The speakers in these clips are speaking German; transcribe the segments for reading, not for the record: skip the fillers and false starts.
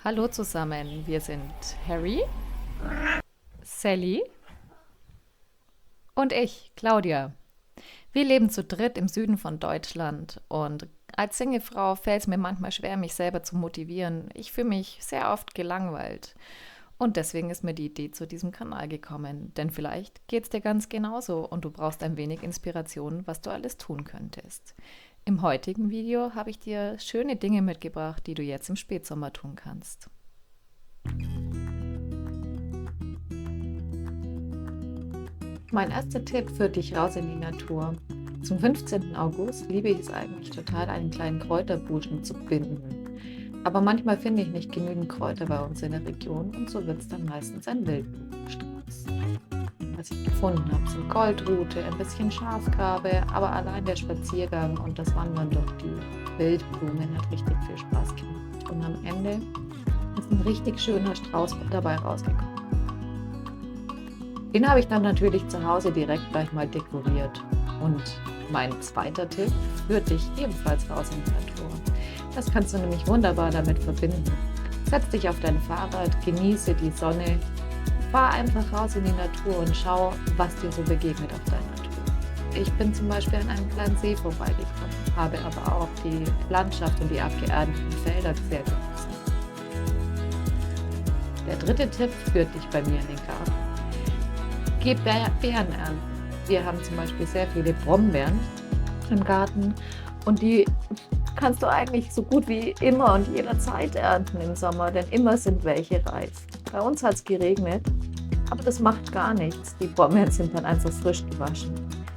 Hallo zusammen, wir sind Harry, Sally und ich, Claudia. Wir leben zu dritt im Süden von Deutschland und als Singlefrau fällt es mir manchmal schwer, mich selber zu motivieren. Ich fühle mich sehr oft gelangweilt und deswegen ist mir die Idee zu diesem Kanal gekommen. Denn vielleicht geht es dir ganz genauso und du brauchst ein wenig Inspiration, was du alles tun könntest. Im heutigen Video habe ich dir schöne Dinge mitgebracht, die du jetzt im Spätsommer tun kannst. Mein erster Tipp führt dich raus in die Natur. Zum 15. August liebe ich es eigentlich total, einen kleinen Kräuterbuschen zu binden. Aber manchmal finde ich nicht genügend Kräuter bei uns in der Region und so wird es dann meistens ein Wildblumenstrauß. Was ich gefunden habe, sind Goldrute, ein bisschen Schafgarbe, aber allein der Spaziergang und das Wandern durch die Wildblumen hat richtig viel Spaß gemacht. Und am Ende ist ein richtig schöner Strauß dabei rausgekommen. Den habe ich dann natürlich zu Hause direkt gleich mal dekoriert. Und mein zweiter Tipp führt dich ebenfalls raus in die Natur. Das kannst du nämlich wunderbar damit verbinden. Setz dich auf dein Fahrrad, genieße die Sonne, fahr einfach raus in die Natur und schau, was dir so begegnet auf deiner Tour. Ich bin zum Beispiel an einem kleinen See vorbeigekommen, habe aber auch die Landschaft und die abgeerdeten Felder sehr genossen. Der dritte Tipp führt dich bei mir in den Garten. Geh Beeren ernten. Wir haben zum Beispiel sehr viele Brombeeren im Garten und die kannst du eigentlich so gut wie immer und jederzeit ernten im Sommer, denn immer sind welche reif. Bei uns hat es geregnet, aber das macht gar nichts. Die Brombeeren sind dann einfach frisch gewaschen.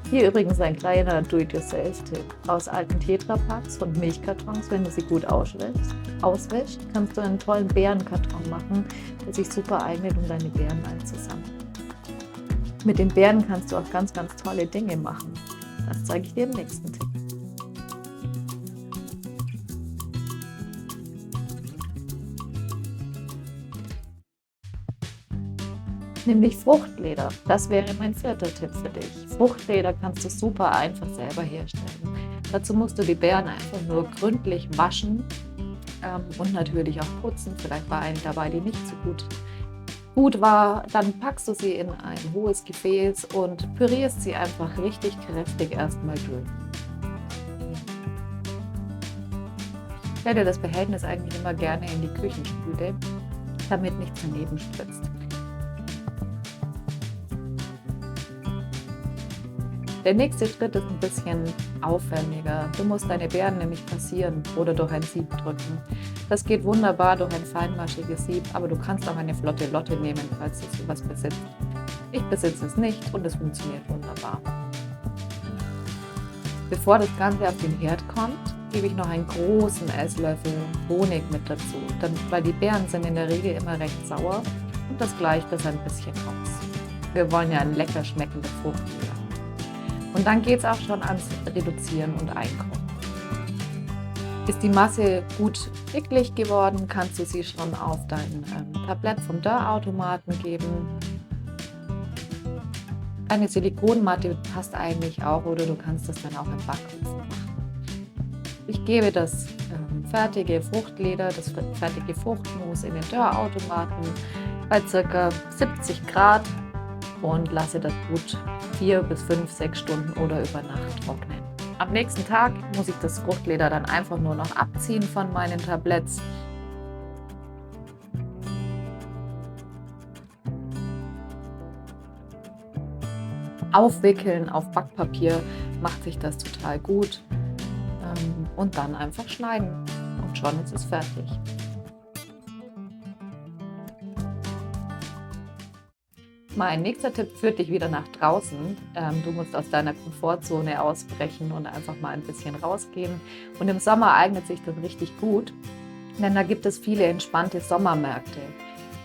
Hier übrigens ein kleiner Do-it-yourself-Tipp. Aus alten Tetrapacks und Milchkartons, wenn du sie gut auswäschst, kannst du einen tollen Beerenkarton machen, der sich super eignet, um deine Beeren einzusammeln. Mit den Beeren kannst du auch ganz, ganz tolle Dinge machen. Das zeige ich dir im nächsten Tipp. Nämlich Fruchtleder. Das wäre mein vierter Tipp für dich. Fruchtleder kannst du super einfach selber herstellen. Dazu musst du die Beeren einfach nur gründlich waschen und natürlich auch putzen. Vielleicht war eine dabei, die nicht so gut war, dann packst du sie in ein hohes Gefäß und pürierst sie einfach richtig kräftig erstmal durch. Ich stelle das Behältnis eigentlich immer gerne in die Küchenspüle, damit nichts daneben spritzt. Der nächste Schritt ist ein bisschen aufwendiger. Du musst deine Beeren nämlich passieren oder durch ein Sieb drücken. Das geht wunderbar durch ein feinmaschiges Sieb, aber du kannst auch eine flotte Lotte nehmen, falls du sowas besitzt. Ich besitze es nicht und es funktioniert wunderbar. Bevor das Ganze auf den Herd kommt, gebe ich noch einen großen Esslöffel Honig mit dazu, weil die Beeren sind in der Regel immer recht sauer und das gleicht das ein bisschen aus. Wir wollen ja ein lecker schmeckender Fruchtleder. Und dann geht es auch schon ans Reduzieren und Einkochen. Ist die Masse gut dicklich geworden, kannst du sie schon auf dein Tablett vom Dörrautomaten geben. Eine Silikonmatte passt eigentlich auch oder du kannst das dann auch im Backofen machen. Ich gebe das fertige Fruchtleder, das fertige Fruchtmus in den Dörrautomaten bei ca. 70 Grad und lasse das gut 4 bis 5, 6 Stunden oder über Nacht trocknen. Am nächsten Tag muss ich das Fruchtleder dann einfach nur noch abziehen von meinen Tabletts. Aufwickeln auf Backpapier macht sich das total gut und dann einfach schneiden und schon ist es fertig. Mein nächster Tipp führt dich wieder nach draußen. Du musst aus deiner Komfortzone ausbrechen und einfach mal ein bisschen rausgehen. Und im Sommer eignet sich das richtig gut, denn da gibt es viele entspannte Sommermärkte,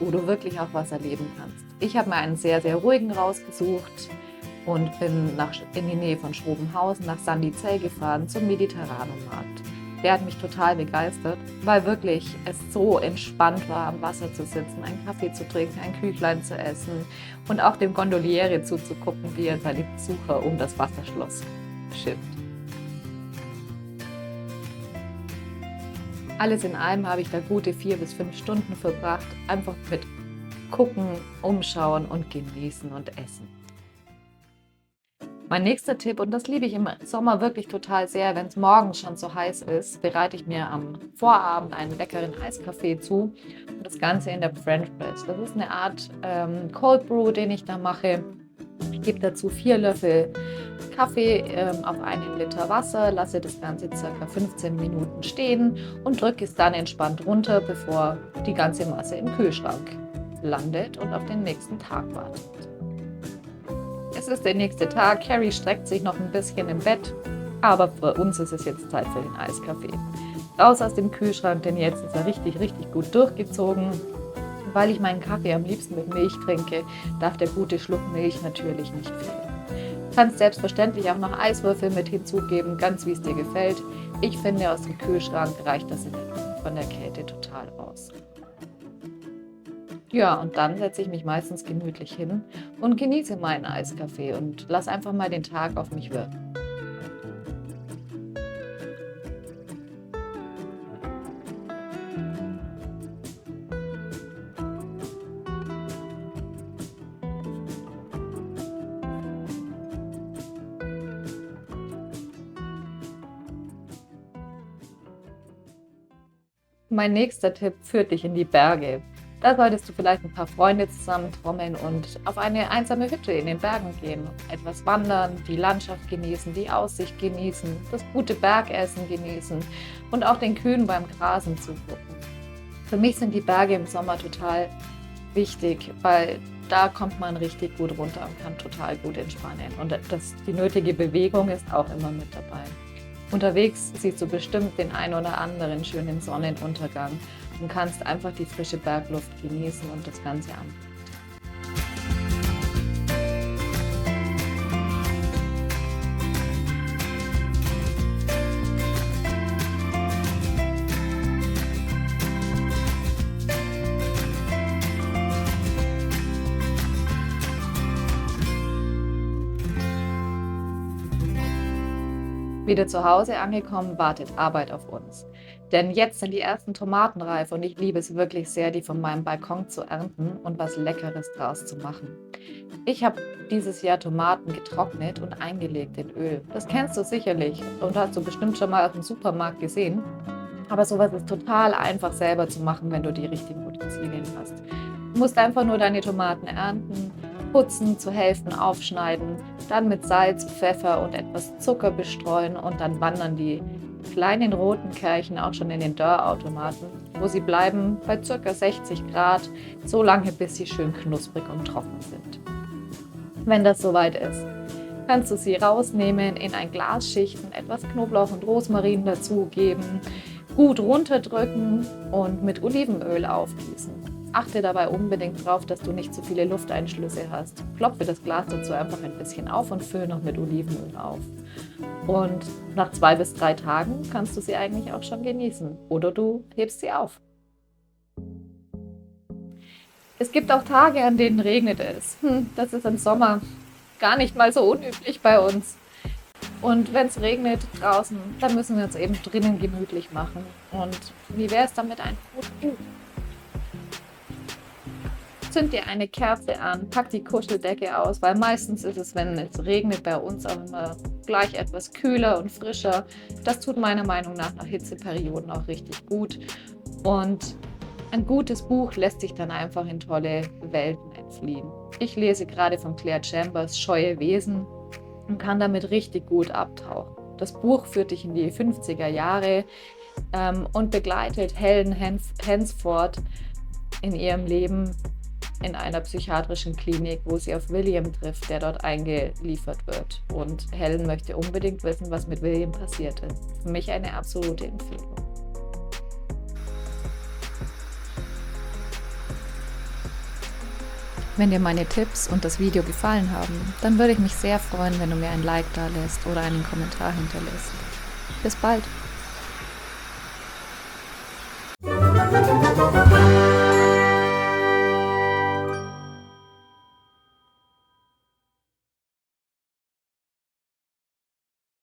wo du wirklich auch was erleben kannst. Ich habe mir einen sehr, sehr ruhigen rausgesucht und bin in die Nähe von Schrobenhausen nach Sandizell gefahren zum Mediterranomarkt. Der hat mich total begeistert, weil wirklich es so entspannt war, am Wasser zu sitzen, einen Kaffee zu trinken, ein Küchlein zu essen und auch dem Gondoliere zuzugucken, wie er seine Besucher um das Wasserschloss schifft. Alles in allem habe ich da gute 4 bis 5 Stunden verbracht, einfach mit Gucken, Umschauen und Genießen und Essen. Mein nächster Tipp, und das liebe ich im Sommer wirklich total sehr, wenn es morgens schon so heiß ist, bereite ich mir am Vorabend einen leckeren Eiskaffee zu und das Ganze in der French Press. Das ist eine Art Cold Brew, den ich da mache. Ich gebe dazu 4 Löffel Kaffee auf 1 Liter Wasser, lasse das Ganze ca. 15 Minuten stehen und drücke es dann entspannt runter, bevor die ganze Masse im Kühlschrank landet und auf den nächsten Tag wartet. Es ist der nächste Tag, Carrie streckt sich noch ein bisschen im Bett, aber für uns ist es jetzt Zeit für den Eiskaffee. Raus aus dem Kühlschrank, denn jetzt ist er richtig, richtig gut durchgezogen. Weil ich meinen Kaffee am liebsten mit Milch trinke, darf der gute Schluck Milch natürlich nicht fehlen. Du kannst selbstverständlich auch noch Eiswürfel mit hinzugeben, ganz wie es dir gefällt. Ich finde, aus dem Kühlschrank reicht das von der Kälte total aus. Ja, und dann setze ich mich meistens gemütlich hin und genieße meinen Eiskaffee und lass einfach mal den Tag auf mich wirken. Mein nächster Tipp führt dich in die Berge. Da solltest du vielleicht ein paar Freunde zusammentrommeln und auf eine einsame Hütte in den Bergen gehen. Etwas wandern, die Landschaft genießen, die Aussicht genießen, das gute Bergessen genießen und auch den Kühen beim Grasen zugucken. Für mich sind die Berge im Sommer total wichtig, weil da kommt man richtig gut runter und kann total gut entspannen. Und die nötige Bewegung ist auch immer mit dabei. Unterwegs siehst du bestimmt den ein oder anderen schönen Sonnenuntergang und kannst einfach die frische Bergluft genießen und das Ganze an. Wieder zu Hause angekommen, wartet Arbeit auf uns. Denn jetzt sind die ersten Tomaten reif und ich liebe es wirklich sehr, die von meinem Balkon zu ernten und was Leckeres draus zu machen. Ich habe dieses Jahr Tomaten getrocknet und eingelegt in Öl. Das kennst du sicherlich und hast du bestimmt schon mal auf dem Supermarkt gesehen. Aber sowas ist total einfach selber zu machen, wenn du die richtigen Utensilien hast. Du musst einfach nur deine Tomaten ernten, putzen, zur Hälfte aufschneiden, dann mit Salz, Pfeffer und etwas Zucker bestreuen und dann wandern die kleinen roten Kärchen auch schon in den Dörrautomaten, wo sie bleiben bei ca. 60 Grad, so lange bis sie schön knusprig und trocken sind. Wenn das soweit ist, kannst du sie rausnehmen, in ein Glas schichten, etwas Knoblauch und Rosmarin dazugeben, gut runterdrücken und mit Olivenöl aufgießen. Achte dabei unbedingt darauf, dass du nicht zu viele Lufteinschlüsse hast. Klopfe das Glas dazu einfach ein bisschen auf und fülle noch mit Olivenöl auf. Und nach 2 bis 3 Tagen kannst du sie eigentlich auch schon genießen. Oder du hebst sie auf. Es gibt auch Tage, an denen regnet es. Das ist im Sommer gar nicht mal so unüblich bei uns. Und wenn es regnet draußen, dann müssen wir uns eben drinnen gemütlich machen. Und wie wäre es dann mit einem guten Buch? Zünd dir eine Kerze an, pack die Kuscheldecke aus, weil meistens ist es, wenn es regnet, bei uns auch immer gleich etwas kühler und frischer. Das tut meiner Meinung nach Hitzeperioden auch richtig gut. Und ein gutes Buch lässt sich dann einfach in tolle Welten entfliehen. Ich lese gerade von Claire Chambers Scheue Wesen und kann damit richtig gut abtauchen. Das Buch führt dich in die 50er Jahre und begleitet Helen Hansford in ihrem Leben in einer psychiatrischen Klinik, wo sie auf William trifft, der dort eingeliefert wird. Und Helen möchte unbedingt wissen, was mit William passiert ist. Für mich eine absolute Empfehlung. Wenn dir meine Tipps und das Video gefallen haben, dann würde ich mich sehr freuen, wenn du mir ein Like da lässt oder einen Kommentar hinterlässt. Bis bald!